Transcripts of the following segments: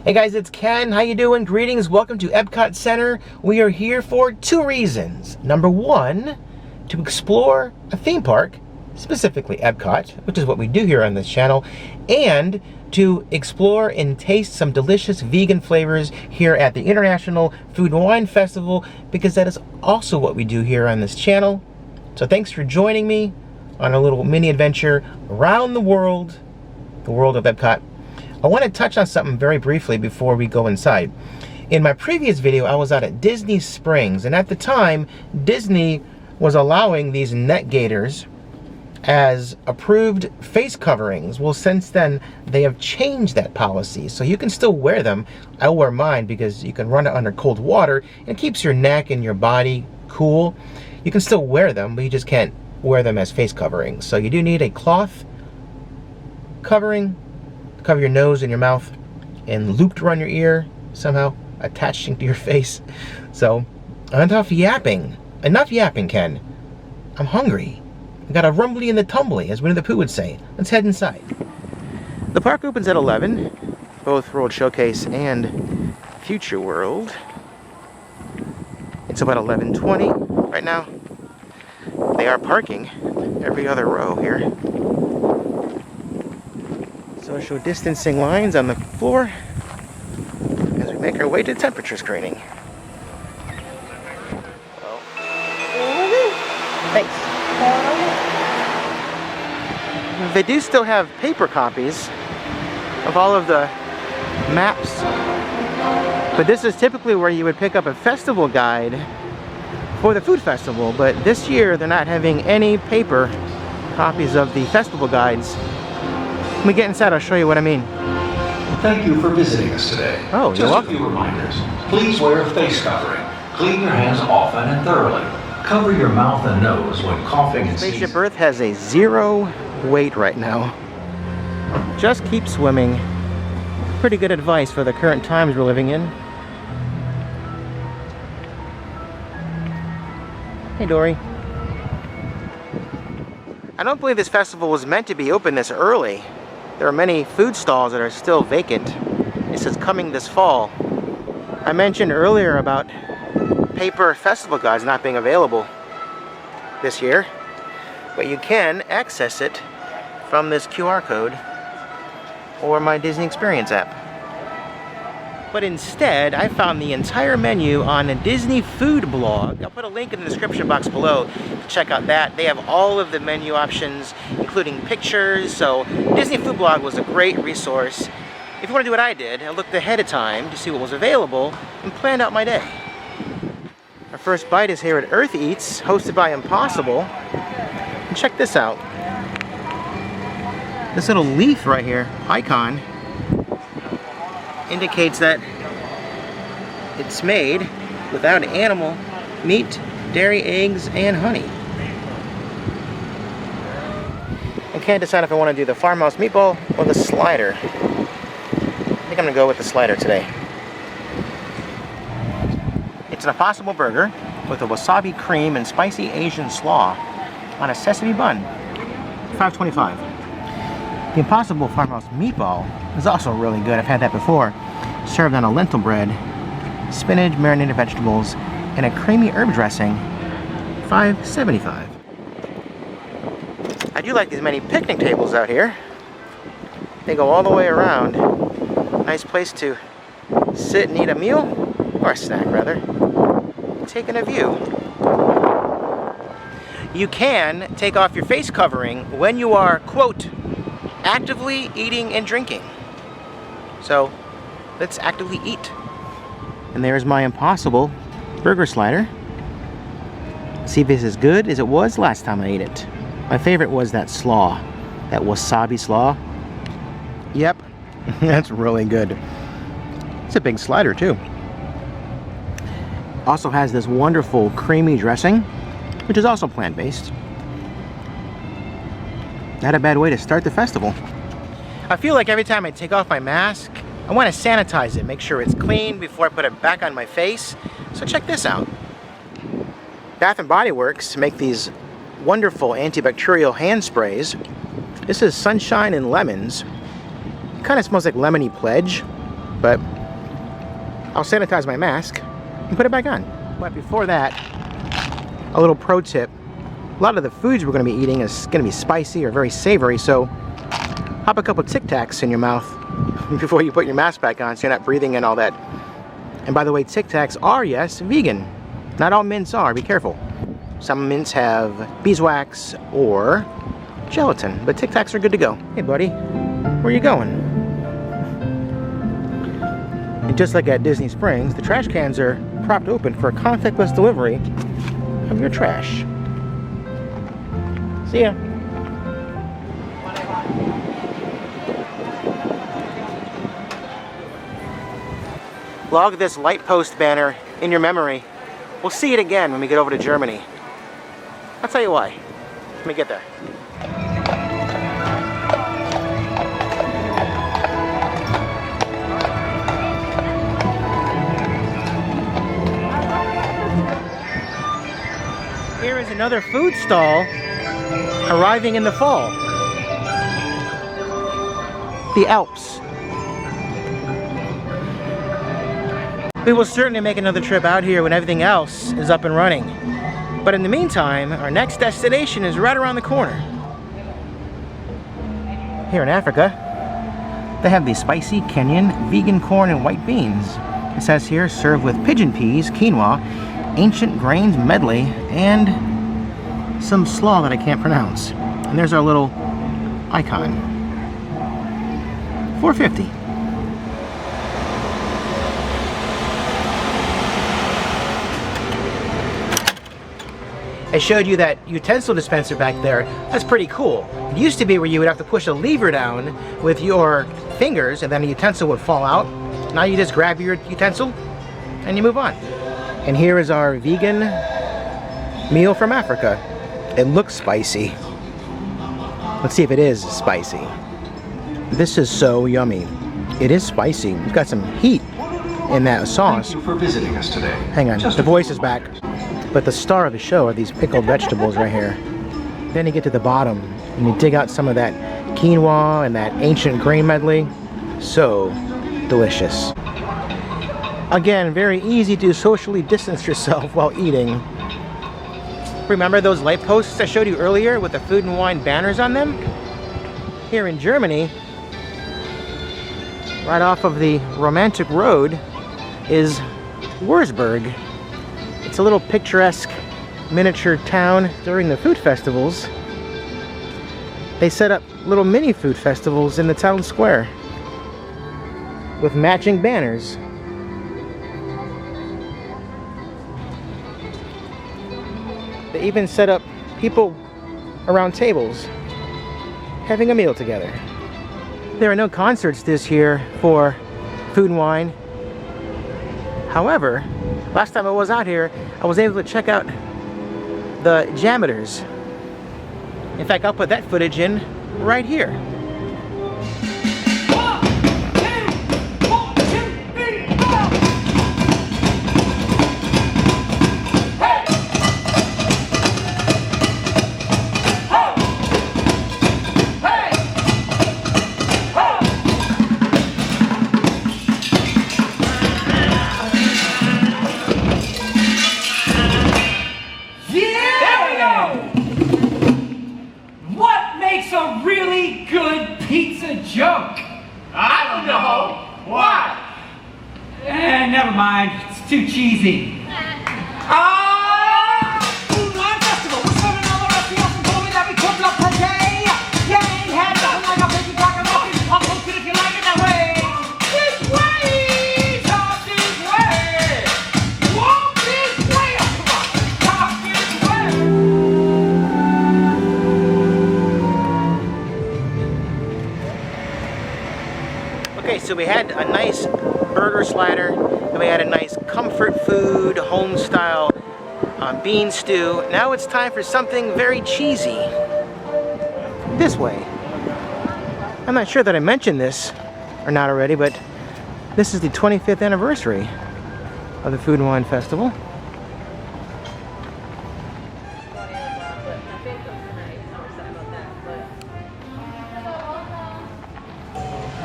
Hey guys, it's Ken. How you doing? Greetings. Welcome to Epcot Center. We are here for two reasons. Number one, to explore a theme park, specifically Epcot, which is what we do here on this channel, and to explore and taste some delicious vegan flavors here at the International Food and Wine Festival, because that is also what we do here on this channel. So thanks for joining me on a little mini adventure around the world of Epcot. I want to touch on something very briefly before we go inside. In my previous video, I was out at Disney Springs, and at the time, Disney was allowing these neck gaiters as approved face coverings. Well, since then, they have changed that policy, so you can still wear them. I wear mine because you can run it under cold water, and it keeps your neck and your body cool. You can still wear them, but you just can't wear them as face coverings. So you do need a cloth covering, cover your nose and your mouth, and looped around your ear, somehow attaching to your face. So, enough yapping. Enough yapping, Ken. I'm hungry. I got a rumbly and the tumbly, as Winnie the Pooh would say. Let's head inside. The park opens at 11, both World Showcase and Future World. It's about 11:20 right now. They are parking every other row here. Social distancing lines on the floor as we make our way to temperature screening. Well, thanks. They do still have paper copies of all of the maps, but this is typically where you would pick up a festival guide for the food festival, but this year they're not having any paper copies of the festival guides. When we get inside, I'll show you what I mean. Thank you for visiting us today. Oh, you're welcome. Just a few reminders. Please wear a face covering. Clean your hands often and thoroughly. Cover your mouth and nose when coughing and sneezing. Spaceship Earth has a 0 weight right now. Just keep swimming. Pretty good advice for the current times we're living in. Hey, Dory. I don't believe this festival was meant to be open this early. There are many food stalls that are still vacant. It says coming this fall. I mentioned earlier about paper festival guides not being available this year, but you can access it from this QR code or my Disney Experience app. But instead, I found the entire menu on a Disney Foodblog. I'll put a link in the description box below to check out that. They have all of the menu options, including pictures. So Disney Foodblog was a great resource. If you want to do what I did, I looked ahead of time to see what was available and planned out my day. Our first bite is here at Earth Eats, hosted by Impossible. And check this out. This little leaf right here, icon, indicates that it's made without animal meat, dairy, eggs, and honey. I can't decide if I want to do the farmhouse meatball or the slider. I think I'm going to go with the slider today. It's an Impossible burger with a wasabi cream and spicy Asian slaw on a sesame bun. $5.25. The Impossible Farmhouse Meatball is also really good. I've had that before. Served on a lentil bread, spinach, marinated vegetables, and a creamy herb dressing. $5.75. I do like these many picnic tables out here. They go all the way around. Nice place to sit and eat a meal, or a snack rather, taking a view. You can take off your face covering when you are, quote, actively eating and drinking. So let's actively eat. And there's my Impossible burger slider. See if it's as good as it was last time I ate it. My favorite was that slaw, that wasabi slaw. Yep, that's really good. It's a big slider too. Also has this wonderful creamy dressing, which is also plant-based. Not a bad way to start the festival. I feel like every time I take off my mask, I want to sanitize it, make sure it's clean before I put it back on my face. So check this out. Bath & Body Works make these wonderful antibacterial hand sprays. This is Sunshine and Lemons. It kind of smells like Lemony Pledge, but I'll sanitize my mask and put it back on. But before that, a little pro tip. A lot of the foods we're going to be eating is going to be spicy or very savory, so pop a couple Tic Tacs in your mouth before you put your mask back on so you're not breathing in all that. And by the way, Tic Tacs are, yes, vegan. Not all mints are, be careful. Some mints have beeswax or gelatin, but Tic Tacs are good to go. Hey buddy, where are you going? And just like at Disney Springs, the trash cans are propped open for contactless delivery of your trash. See ya. Log this light post banner in your memory. We'll see it again when we get over to Germany. I'll tell you why. Let me get there. Here is another food stall arriving in the fall. The Alps. We will certainly make another trip out here when everything else is up and running. But in the meantime, our next destination is right around the corner. Here in Africa, they have the spicy Kenyan vegan corn and white beans. It says here, served with pigeon peas, quinoa, ancient grains medley, and some slaw that I can't pronounce. And there's our little icon. $4.50. I showed you that utensil dispenser back there. That's pretty cool. It used to be where you would have to push a lever down with your fingers and then the utensil would fall out. Now you just grab your utensil and you move on. And here is our vegan meal from Africa. It looks spicy. Let's see if it is spicy. This is so yummy. It is spicy. It's got some heat in that sauce. Thank you for visiting us today. Hang on, the voice is back. But the star of the show are these pickled vegetables right here. Then you get to the bottom and you dig out some of that quinoa and that ancient grain medley. So delicious. Again, very easy to socially distance yourself while eating. Remember those light posts I showed you earlier with the food and wine banners on them? Here in Germany, right off of the romantic road, is Wurzburg. It's a little picturesque miniature town. During the food festivals, they set up little mini food festivals in the town square with matching banners. They even set up people around tables having a meal together. There are no concerts this year for food and wine. However, last time I was out here, I was able to check out the Jammers. In fact, I'll put that footage in right here. Never mind, it's too cheesy. Food Wine Festival, we're serving all the restaurants and told me that we cooked up per day. You ain't had nothing like a baby black and muffin. I'll cook it if you like it that way. This way, talk this way. Walk this way, come on, talk this way. Okay, so we had a nice burger slider, and we had a nice comfort food, home style bean stew. Now it's time for something very cheesy. This way. I'm not sure that I mentioned this or not already, but this is the 25th anniversary of the Food and Wine Festival.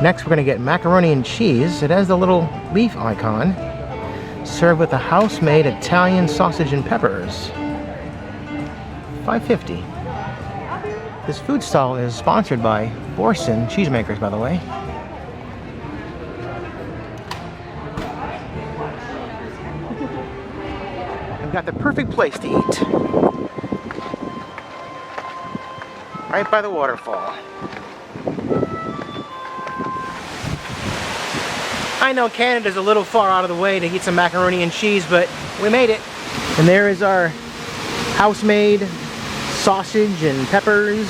Next, we're going to get macaroni and cheese. It has the little leaf icon. served with a house-made Italian sausage and peppers. $5.50. This food stall is sponsored by Borson Cheesemakers, by the way. I've got the perfect place to eat. Right by the waterfall. I know Canada's a little far out of the way to eat some macaroni and cheese, but we made it. And there is our house-made sausage and peppers.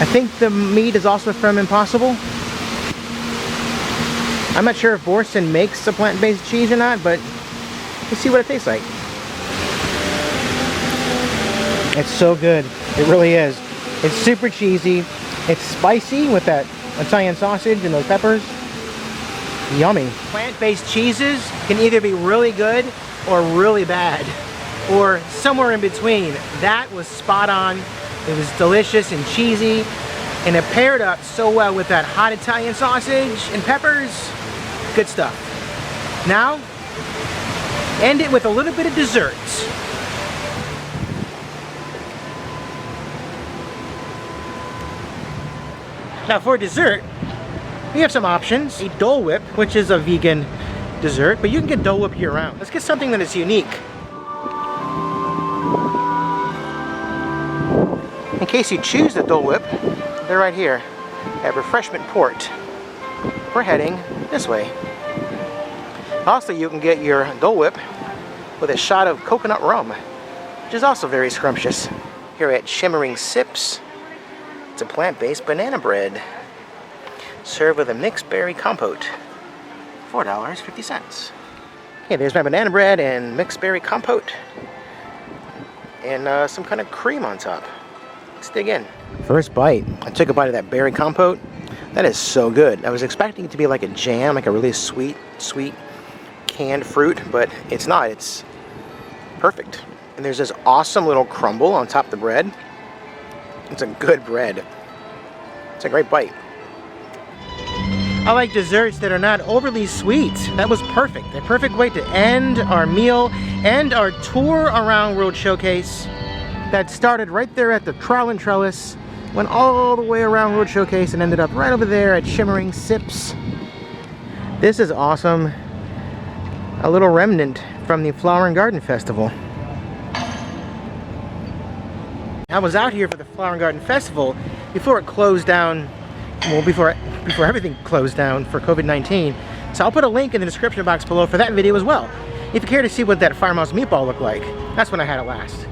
I think the meat is also from Impossible. I'm not sure if Borson makes a plant-based cheese or not, but let's see what it tastes like. It's so good. It really is. It's super cheesy. It's spicy with that Italian sausage and those peppers. Yummy. Plant-based cheeses can either be really good or really bad, or somewhere in between. That was spot on. It was delicious and cheesy, and it paired up so well with that hot Italian sausage and peppers. Good stuff. Now, end it with a little bit of dessert. Now for dessert, we have some options. A Dole Whip, which is a vegan dessert, but you can get Dole Whip year-round. Let's get something that is unique. In case you choose the Dole Whip, they're right here at Refreshment Port. We're heading this way. Also, you can get your Dole Whip with a shot of coconut rum, which is also very scrumptious. Here at Shimmering Sips, it's a plant-based banana bread, served with a mixed berry compote. $4.50. Okay, there's my banana bread and mixed berry compote, and some kind of cream on top. Let's dig in. First bite, I took a bite of that berry compote. That is so good. I was expecting it to be like a jam, like a really sweet canned fruit, but it's not. It's perfect. And there's this awesome little crumble on top of the bread. It's a good bread. It's a great bite. I like desserts that are not overly sweet. That was perfect. A perfect way to end our meal and our tour around World Showcase that started right there at the Trowel and Trellis, went all the way around World Showcase and ended up right over there at Shimmering Sips. This is awesome. A little remnant from the Flower and Garden Festival. I was out here for the Flower and Garden Festival before it closed down, well, before everything closed down for COVID-19. So I'll put a link in the description box below for that video as well, if you care to see what that farmhouse meatball looked like. That's when I had it last.